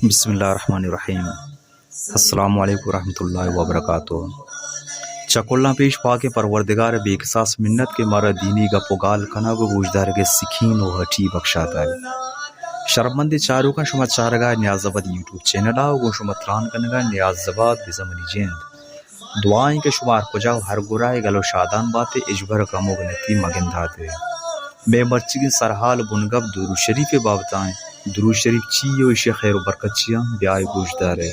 بسم اللہ الرحمن الرحیم۔ السلام علیکم ورحمۃ اللہ وبرکاتہ۔ چکولنا پیش پا کے پروردگار بے قصاص منت کے مارا دینی کا پگال کنا کو گوشدار کے سکھین و ہٹی بخشاتا ہے۔ شرمند چارو کا شما چارگاہ نیازباد یوٹیوب چینل آو گو شما تران کنگا نیازباد بزمنی جیند دعائیں کے شمار کجاو ہر گرائے گلو شادان باتے اجبر کمو گنتی مگندھاتے میں مرچی کی سرحال بنگب درو شریف بابتائیں درو شریف چیو ایشی خیر و برکت چیاں بیائی گوشدار ہے۔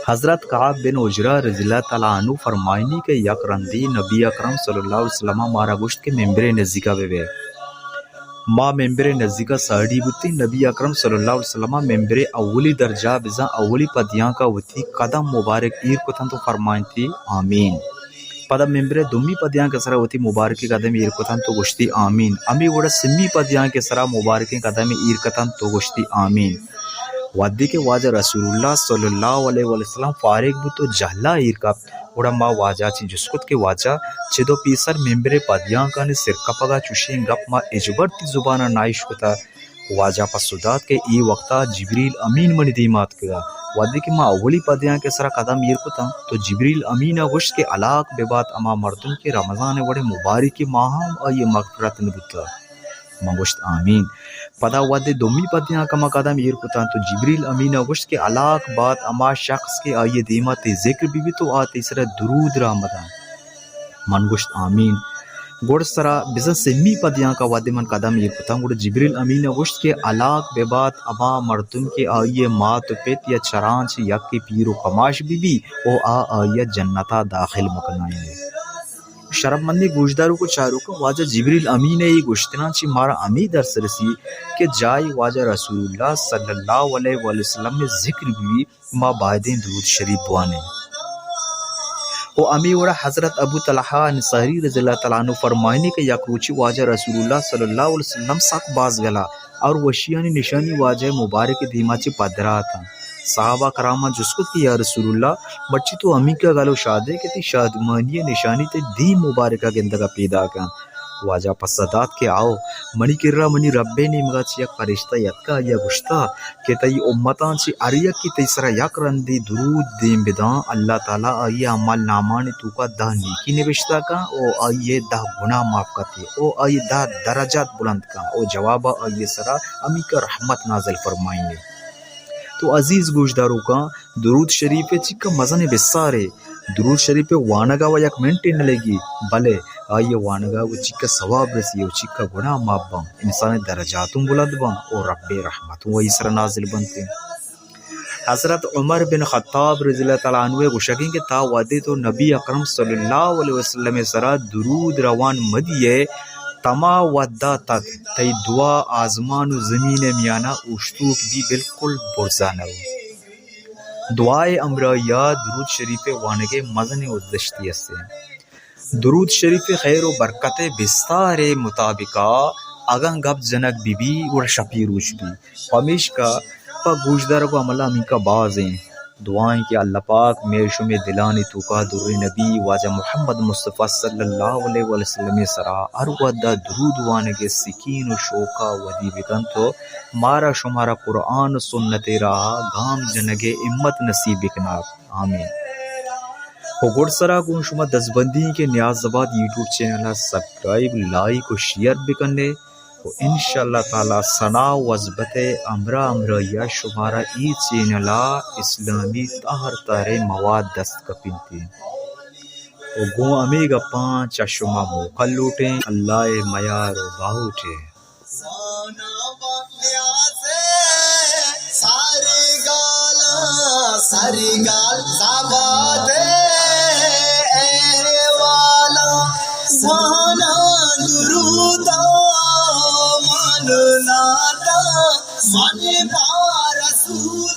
حضرت کعب بن عجرہ رضی اللہ تعالیٰ عنہ فرمائنی کہ یک رندی نبی اکرم صلی اللہ علیہ وسلم مارا گوشت کے ممبر نزدیکا بے ما ممبر نزدیکا ساڑی بوتی نبی اکرم صلی اللہ علیہ وسلم ممبر اولی درجہ بزا اولی پدیاں کا وتی قدم مبارک ایر کو تھن تو فرمائن تھی آمین۔ پدا ممبر دومی پدیاں کے سرا وتی مبارکی قدم ایر کو تھن تو گشتی آمین۔ امی وڑا سمی پدیاں کے سرا مبارکی قدم ایر کو تھن تو گشتی آمین۔ وادی کے واجہ رسول اللہ صلی اللہ علیہ وسلم فارغ بو تو جہلا ایر کا وڑا ما واجہ چی جسکت کے واجہ چدو پیسر ممبر پدیاں کا نے سرکا پگا چوشیں گپ ما اجبر تی زبانہ نائش کتا واجہ پسودات کے ای وقتا جبریل امین منی دیمات کیا وادی کے ما اولی پدیاں کے سرا قدم ایر کتا تو جبریل امین گوشت کے علاق بے بات اما مردن کے رمضان وڑے مبارکی ماہم آئی مغفرت نبتا ما گوشت آمین۔ پدا ودے دومی پدیاں کا قدم ایر کتا تو جبریل امین گوشت کے علاق بات اما شخص کے آئیے دیما تے ذکر بھی تو آتے سرا درود رامدان من گوشت آمین۔ گوڑ سرا بزن سمی پدیاں کا ودے من قدم ایر کتا گوڑ جبریل امین گوشت کے علاق بے بات اما مردم کے آئیے مات پیت یا چرانچ یک کے پیر و کماش بھی او آئیے جنتا داخل مکنائیں۔ شرم مندی گوشدارو کو چارو کو واجہ جبریل امین ای گوشتنا چی مارا امی در سرسی کہ جائی واجہ رسول اللہ صلی اللہ علیہ وسلم میں ذکر بھی ما بائدین درود شریف بوانے او امی وڑا حضرت ابو طلحہ انصاری رضی اللہ تعالیٰ عنہ فرمائنے کہ یک روچی واجہ رسول اللہ صلی اللہ علیہ وسلم ساک باز گلا اور وشیانی نشانی واجہ مبارک دیما چی پدرا تھا۔ صحابہ کرامہ جسکت کی یا رسول اللہ بچی تو امی کا گلو شادے کہ تی شادمانی نشانی تے دی مبارکہ گندگا پیدا کن واجہ پسدات کے آؤ منی کرا منی ربے نے مگا چی یک فرشتہ یدکا یا گشتا کہ تی امتان چی اریک کی تیسرا یک رندی درود دیم بدان اللہ تعالیٰ آئیے عمال نامان تو کا دہ نیکی نوشتا کا او آئیے دہ گناہ معاف کرتی او آئیے دہ درجات بلند کا او جوابا آئیے سرا امی کا رحمت نازل فرمائیں گے۔ تو عزیز گوشداروں کا درود شریف چکا مزن بسارے درود شریف وانگا و یک منٹ نہ لگی بلے آئیے وانگا و چکا ثواب رسی و چکا گناہ معاف بان انسان درجاتوں بلند بان اور رب رحمتوں و اسر نازل بنتے۔ حضرت عمر بن خطاب رضی اللہ تعالیٰ عنہ گوشگیں کہ تا وعدے تو نبی اکرم صلی اللہ علیہ وسلم سرا درود روان مدیے تما ودا تک تی دعا آزمان و زمین میانا اشتوک بھی بالکل برزانہ دعائے امرائیہ درود شریف وانگے مزن ادشتی سے درود شریف خیر و برکت بستار مطابقہ اگن گب جنک بی بی اور شپیروش بھی پمیش کا پا گوشدار کو عملہ امی کا باز ہیں دعائیں کہ اللہ پاک میرشو میں دلانی توکا در نبی واجہ محمد مصطفیٰ صلی اللہ علیہ وسلم سرا ارودہ درود وانگے سکین و شوکا ودی بکن تو مارا شمارا قرآن سنت راہ گام جنگے امت نصیب بکنا آمین۔ و گڑ سرا کو شما دزبندی کے نیازباد یوٹیوب چینل سبسکرائب لائک و شیئر بکنے و انشاءاللہ تعالی ثنا و عظمت امرا شمارا ای چینلا اسلامی تاہر تارے مواد دست کپنتے و گو امی گا پانچ شما موقع لوٹیں اللہ میار و باہوٹے ساری گال زبادے اے والا سانا درودہ من پا رسول